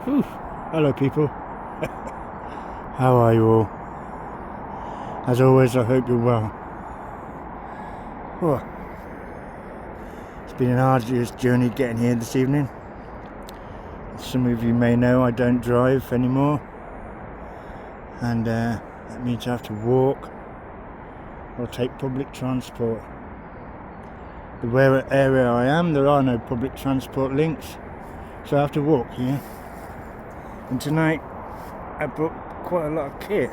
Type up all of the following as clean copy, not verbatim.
Whew. Hello people, how are you all? As always, I hope you're well. Oh, it's been an arduous journey getting here this evening. Some of you may know I don't drive anymore, and that means I have to walk or take public transport. The area I am, there are no public transport links, so I have to walk here. And tonight I brought quite a lot of kit.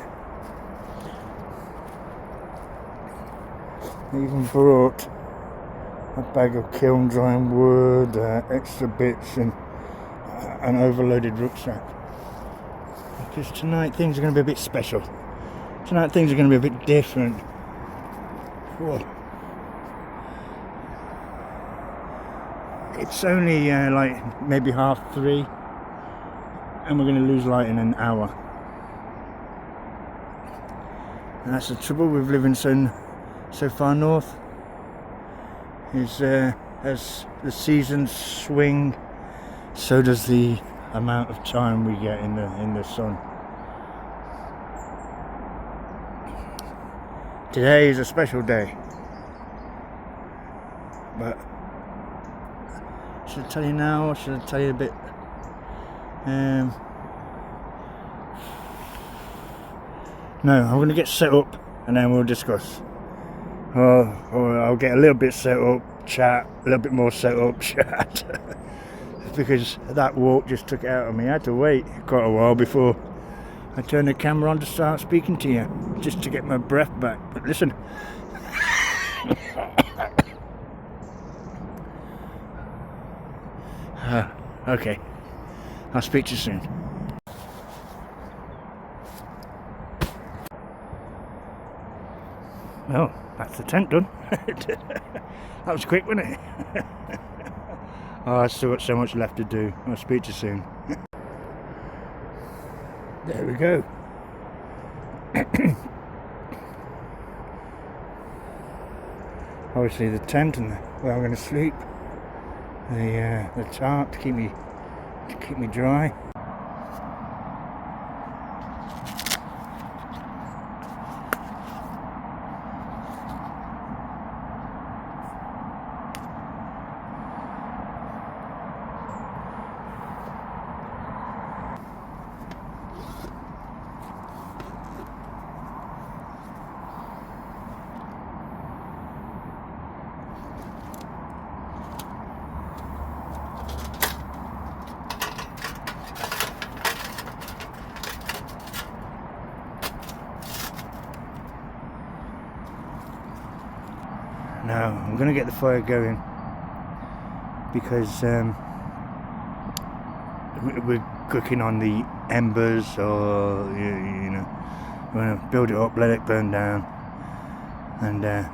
I even brought a bag of kiln drying wood, extra bits, and an overloaded rucksack. Because tonight things are going to be a bit special. Tonight things are going to be a bit different. Whoa. It's only like maybe 3:30, and we're going to lose light in an hour. And that's the trouble with living so far north, is as the seasons swing, so does the amount of time we get in the sun. Today is a special day, but should I tell you now, or should I tell you a bit? No, I'm going to get set up and then we'll discuss. Or I'll get a little bit set up, chat, a little bit more set up, chat. Because that walk just took it out of me. I had to wait quite a while before I turned the camera on to start speaking to you, just to get my breath back. But listen. Okay, I'll speak to you soon. Well, that's the tent done. That was quick, wasn't it? Oh, I've still got so much left to do. I'll speak to you soon. There we go. Obviously the tent and where I'm going to sleep. The tarp to keep me dry. Now I'm going to get the fire going because we're cooking on the embers, or you know, we're going to build it up, let it burn down, and then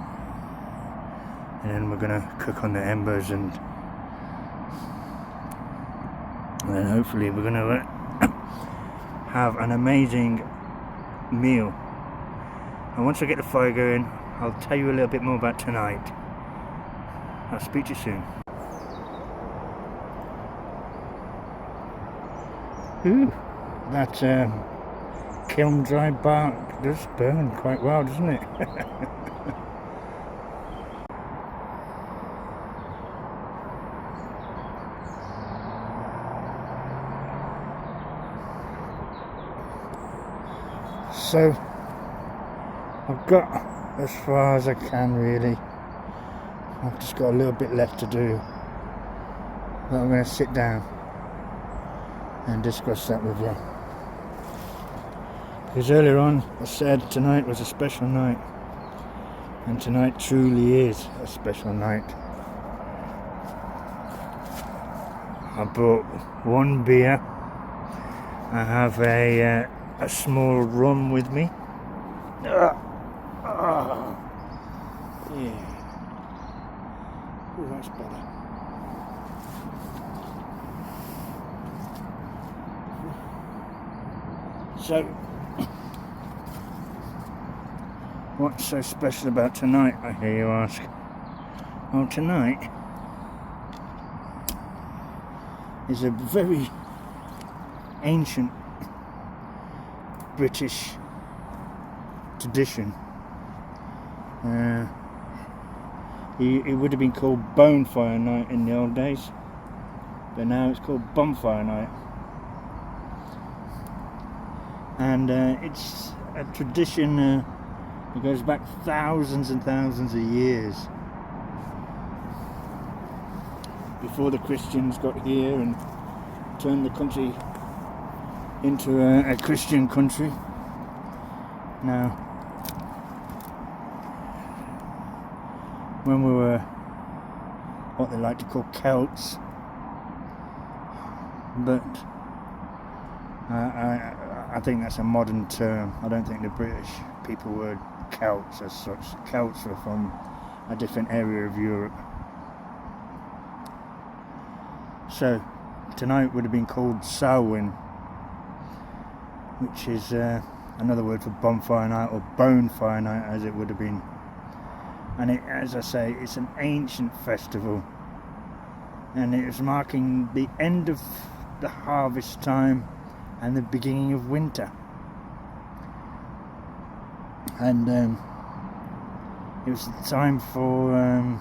we're going to cook on the embers, and then hopefully we're going to have an amazing meal. And once I get the fire going, I'll tell you a little bit more about tonight. I'll speak to you soon. Ooh, that kiln dry bark does burn quite well, doesn't it? So I've got as far as I can, really. I've just got a little bit left to do, but I'm going to sit down and discuss that with you, because earlier on I said tonight was a special night, and tonight truly is a special night. I brought one beer. I have a small rum with me. Yeah. Oh, that's better. So, what's so special about tonight, I hear you ask? Well, tonight is a very ancient British tradition. It would have been called bonfire night in the old days, but now it's called bonfire night. And it's a tradition that goes back thousands and thousands of years, before the Christians got here and turned the country into a Christian country. Now, when we were what they like to call Celts, but I think that's a modern term. I don't think the British people were Celts as such. Celts were from a different area of Europe. So tonight would have been called Samhain, which is another word for bonfire night, or bonfire night as it would have been. And it, as I say, it's an ancient festival, and it was marking the end of the harvest time and the beginning of winter. And it was the time for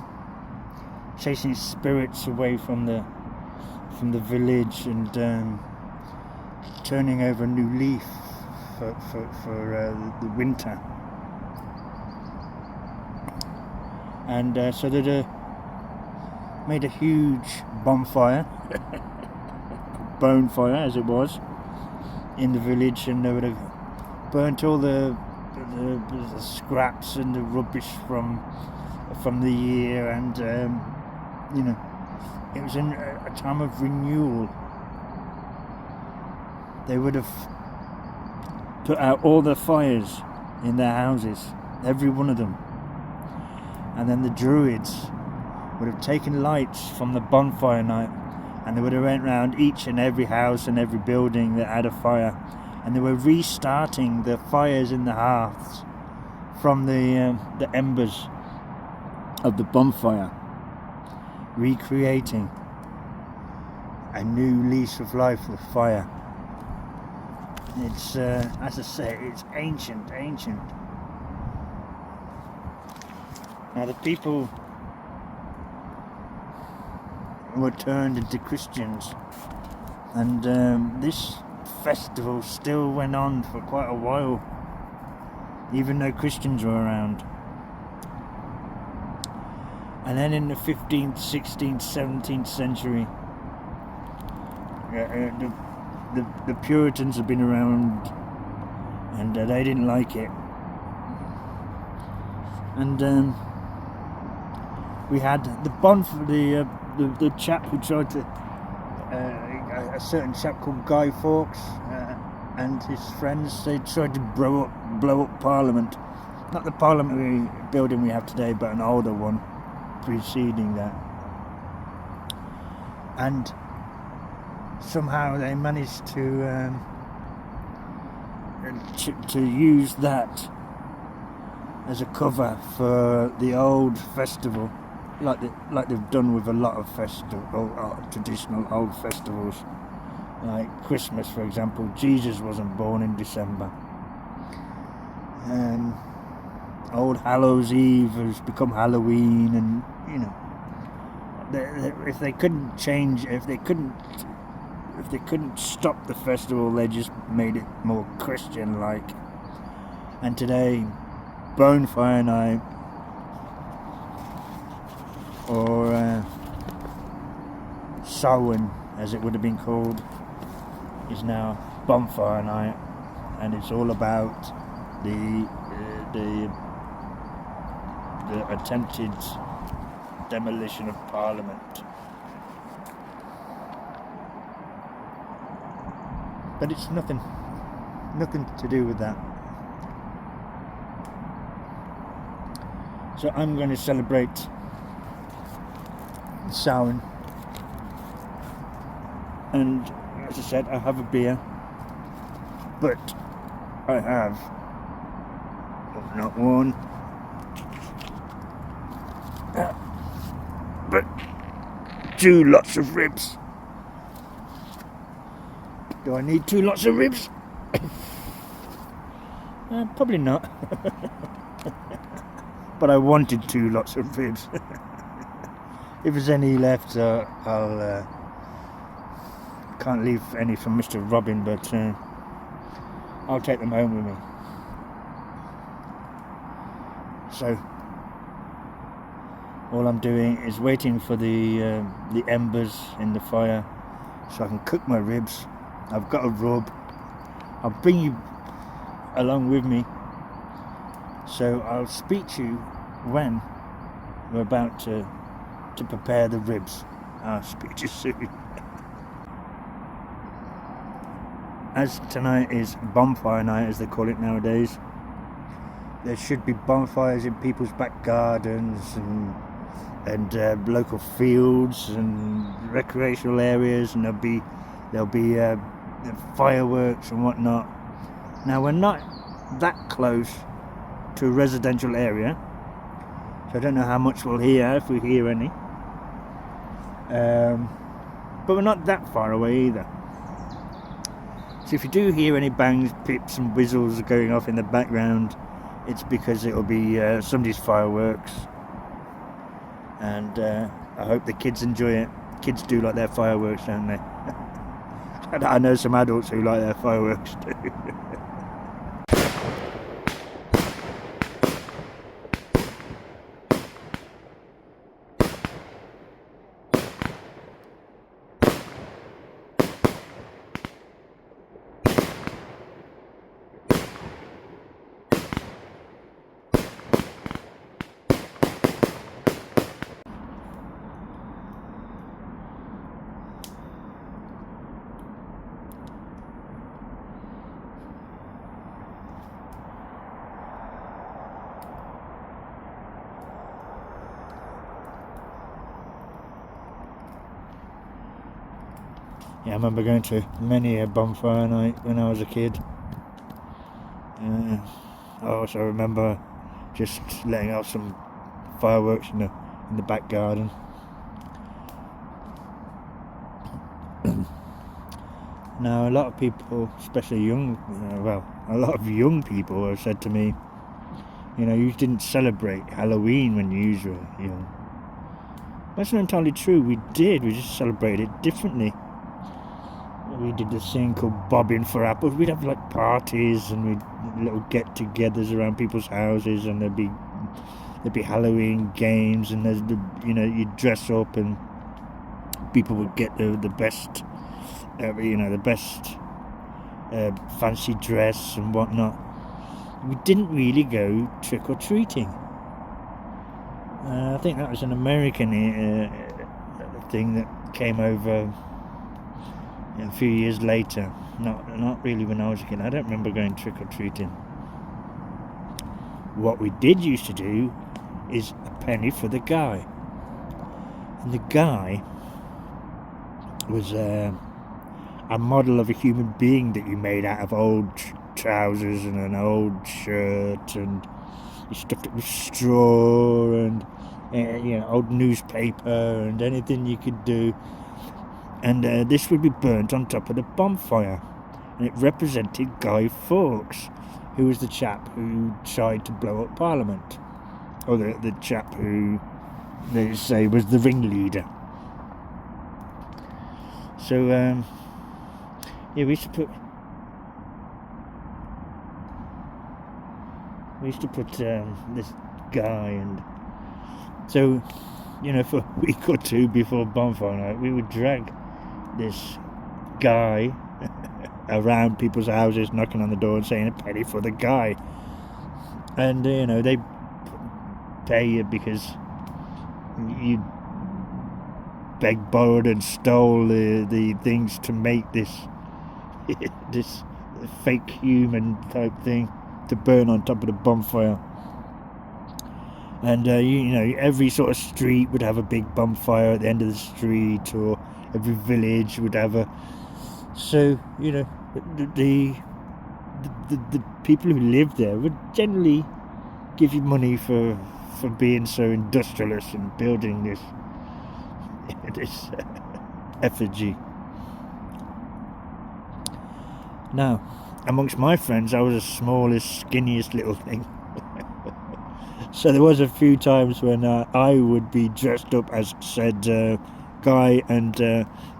chasing spirits away from the village, and turning over a new leaf for the winter. And so they made a huge bonfire, bonfire as it was, in the village, and they would have burnt all the scraps and the rubbish from the year, and it was in a time of renewal. They would have put out all the fires in their houses, every one of them, and then the Druids would have taken lights from the bonfire night, and they would have went round each and every house and every building that had a fire, and they were restarting the fires in the hearths from the embers of the bonfire, recreating a new lease of life with fire. It's as I say, it's ancient. Now the people were turned into Christians, and this festival still went on for quite a while, even though Christians were around. And then in the 15th, 16th, 17th century, the Puritans have been around, and they didn't like it. And we had the chap who tried to, a certain chap called Guy Fawkes and his friends, they tried to blow up Parliament. Not the parliamentary building we have today, but an older one preceding that. And somehow they managed to use that as a cover for the old festival, like they've done with a lot of traditional old festivals, like Christmas, for example. Jesus wasn't born in December. Old Hallows Eve has become Halloween, and if they couldn't stop the festival, they just made it more Christian-like. And today, bonfire night, or Samhain as it would have been called, is now bonfire night, and it's all about the attempted demolition of Parliament. But it's nothing to do with that. So I'm going to celebrate Samhain, and as I said, I have a beer, but I have not one, but two lots of ribs. Do I need 2 lots of ribs? Probably not. But I wanted 2 lots of ribs. If there's any left, I'll can't leave any from Mr. Robin, but I'll take them home with me. So all I'm doing is waiting for the embers in the fire so I can cook my ribs. I've got a rub. I'll bring you along with me, so I'll speak to you when we're about to prepare the ribs. I'll speak to you soon. As tonight is bonfire night, as they call it nowadays, there should be bonfires in people's back gardens and local fields and recreational areas, and there'll be fireworks and whatnot. Now, we're not that close to a residential area, so I don't know how much we'll hear, if we hear any. But we're not that far away either. So if you do hear any bangs, pips and whistles going off in the background, it's because it'll be somebody's fireworks. And I hope the kids enjoy it. Kids do like their fireworks, don't they? I know some adults who like their fireworks too. Yeah, I remember going to many a bonfire night when I was a kid. I also remember just letting off some fireworks in the back garden. Now, a lot of people, especially a lot of young people have said to me, you didn't celebrate Halloween when you were young. That's not entirely true. We did. We just celebrated it differently. We did this thing called bobbing for apples. We'd have like parties and we'd little get-togethers around people's houses, and there'd be Halloween games, and you'd dress up and people would get the best, the best fancy dress and whatnot. We didn't really go trick or treating. I think that was an American thing that came over a few years later. Not really when I was a kid. I don't remember going trick or treating. What we did used to do is a penny for the guy, and the guy was a model of a human being that you made out of old trousers and an old shirt, and you stuffed it with straw and old newspaper and anything you could do. And this would be burnt on top of the bonfire, and it represented Guy Fawkes, who was the chap who tried to blow up Parliament, or the chap who they say was the ringleader. So we used to put this guy, and so for a week or two before bonfire night, we would drag this guy around people's houses, knocking on the door and saying a penny for the guy. And they pay you because you begged, borrowed and stole the things to make this fake human type thing to burn on top of the bonfire. And every sort of street would have a big bonfire at the end of the street, or every village would have a. So the people who lived there would generally give you money for being so industrious and building this effigy. Now, amongst my friends, I was the smallest, skinniest little thing. So there was a few times when I would be dressed up as said guy, and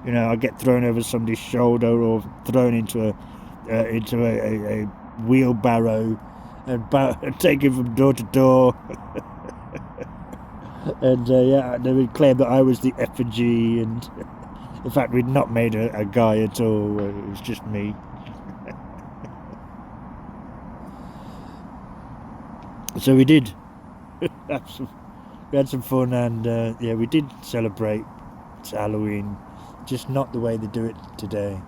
I'd get thrown over somebody's shoulder or thrown into a wheelbarrow and taken from door to door. And they would claim that I was the effigy, and in fact we'd not made a guy at all. It was just me. So we did. We had some fun, and we did celebrate Halloween, just not the way they do it today.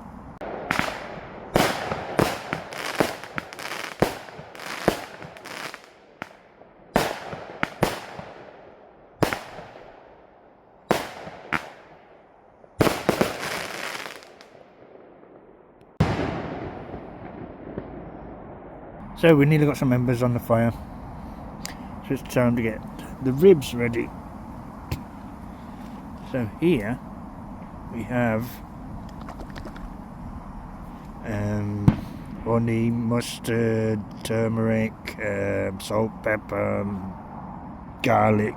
So we nearly got some embers on the fire, so it's time to get the ribs ready. So here we have honey, mustard, turmeric, salt, pepper, garlic.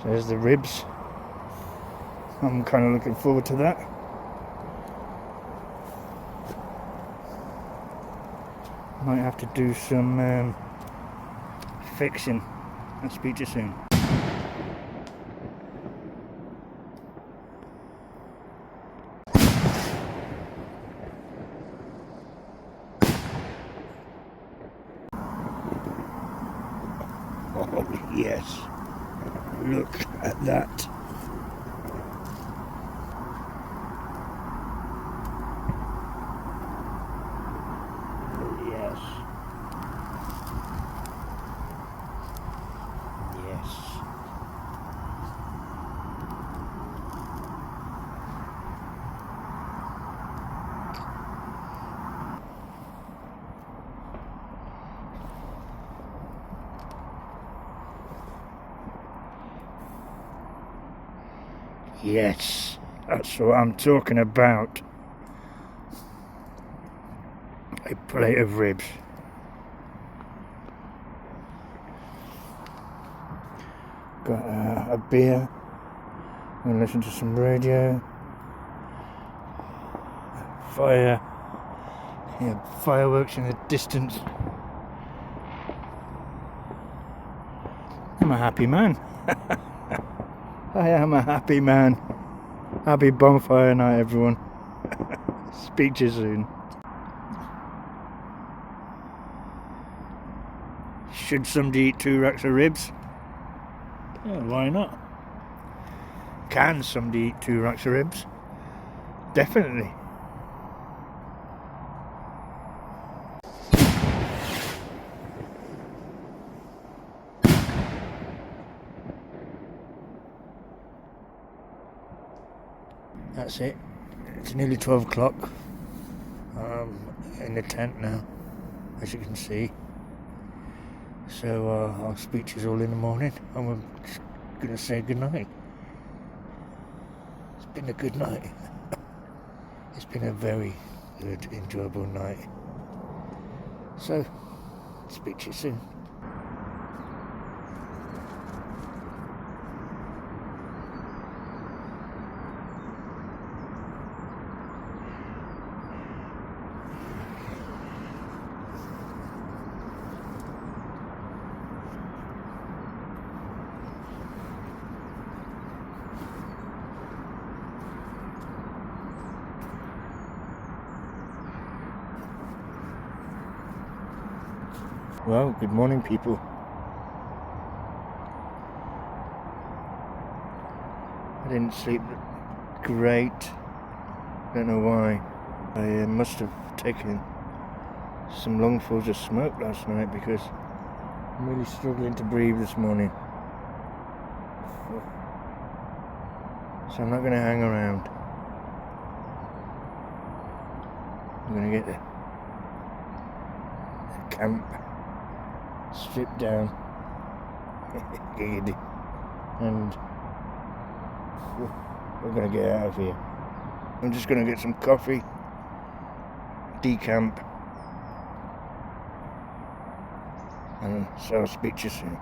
So there's the ribs. I'm kind of looking forward to that. Might have to do some fixing. I'll speak to you soon. Oh yes, look at that. Yes, that's what I'm talking about. A plate of ribs. Got a beer. I'm going to listen to some radio. Fire. Yeah, fireworks in the distance. I'm a happy man. I am a happy man. Happy bonfire night, everyone. Speak to you soon. Should somebody eat 2 racks of ribs? Yeah, why not? Can somebody eat 2 racks of ribs? Definitely. That's it. It's nearly 12 o'clock. I'm in the tent now, as you can see. So I'll speak to you all in the morning. I'm just going to say good night. It's been a good night. It's been a very good, enjoyable night. So, speak to you soon. Well, good morning, people. I didn't sleep great. Don't know why. I must have taken some lungfuls of smoke last night because I'm really struggling to breathe this morning. So I'm not going to hang around. I'm going to get the camp stripped down and we're going to get out of here. I'm just going to get some coffee, decamp, and so I'll speak to you soon.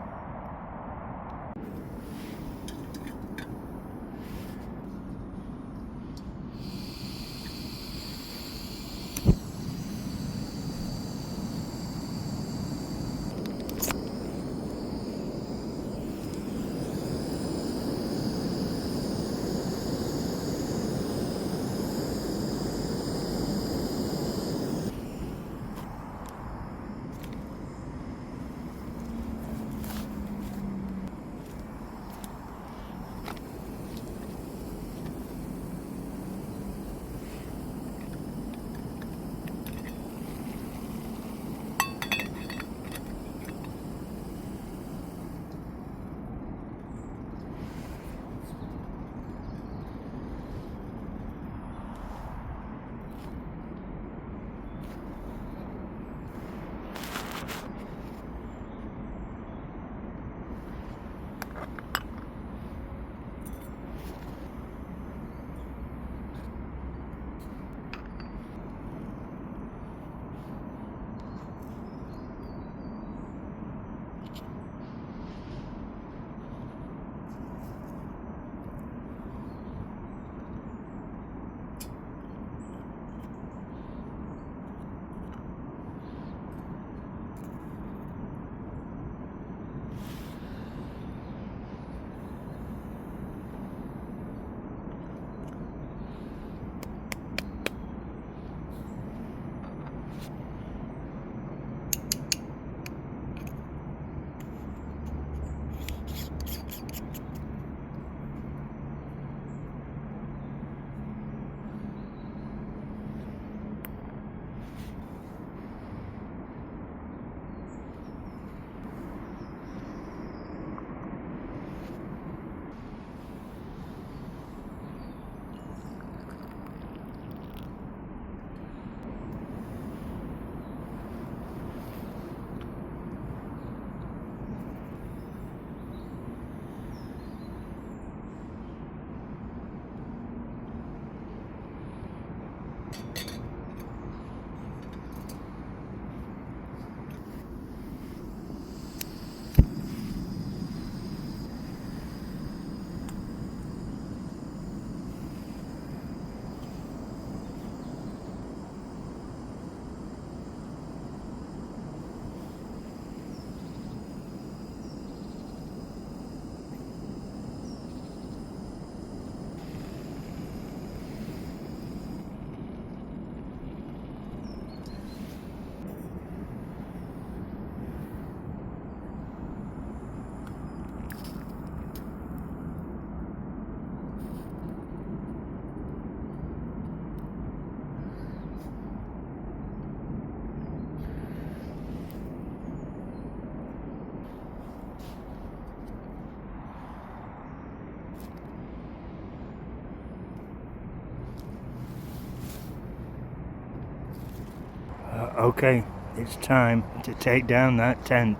Okay, it's time to take down that tent.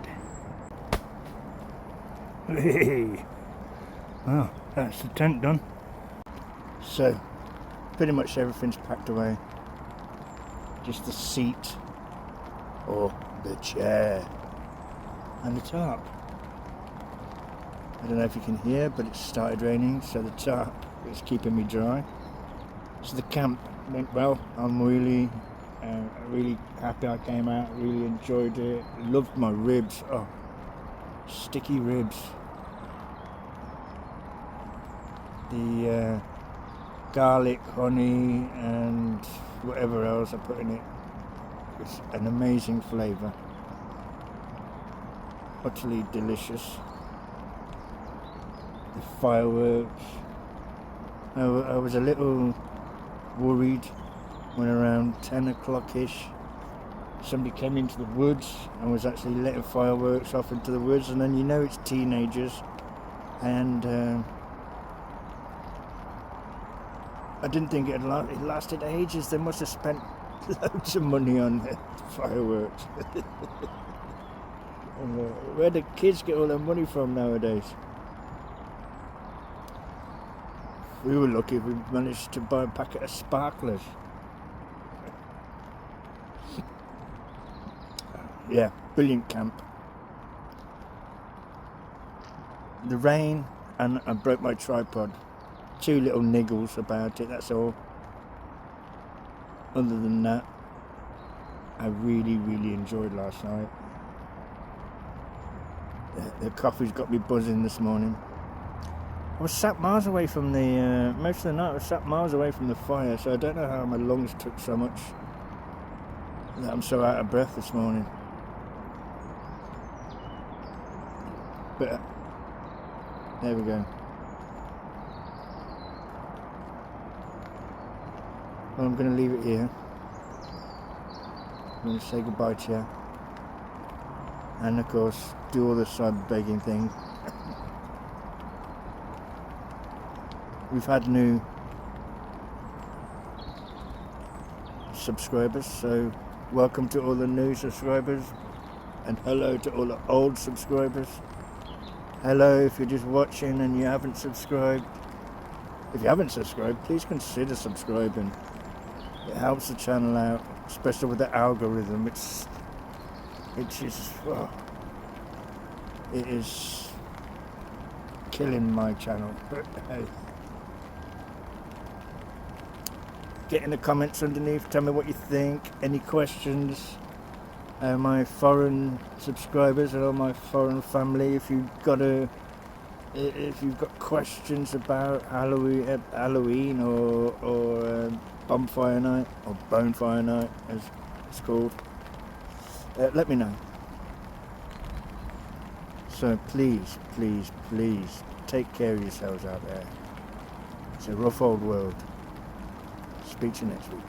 Hey. Well, that's the tent done. So, pretty much everything's packed away. Just the seat, or the chair, and the tarp. I don't know if you can hear, but it started raining, so the tarp is keeping me dry. So the camp went well. I'm really happy I came out, really enjoyed it. Loved my ribs. Oh, sticky ribs. The garlic, honey, and whatever else I put in it. It's an amazing flavour. Utterly delicious. The fireworks. I was a little worried when around 10 o'clock-ish somebody came into the woods and was actually letting fireworks off into the woods, and then you know it's teenagers, and I didn't think it lasted ages. They must have spent loads of money on fireworks. Where do kids get all their money from nowadays? We were lucky if we managed to buy a packet of sparklers. Yeah, brilliant camp. The rain, and I broke my tripod. 2 little niggles about it, that's all. Other than that, I really enjoyed last night. The coffee's got me buzzing this morning. I was sat miles away from the, most of the night I was sat miles away from the fire, so I don't know how my lungs took so much that I'm so out of breath this morning. But there we go. Well, I'm going to leave it here. I'm going to say goodbye to you. And of course, do all the cyber begging thing. We've had new subscribers, so welcome to all the new subscribers. And hello to all the old subscribers. Hello if you're just watching and you haven't subscribed. If you haven't subscribed, please consider subscribing. It helps the channel out, especially with the algorithm. It's just, well, it is killing my channel. But hey, get in the comments underneath, tell me what you think, any questions. My foreign subscribers and all my foreign family, if you've got questions about Halloween or bonfire night or bonfire night as it's called, let me know. So please take care of yourselves out there. It's a rough old world. Speak to you next week.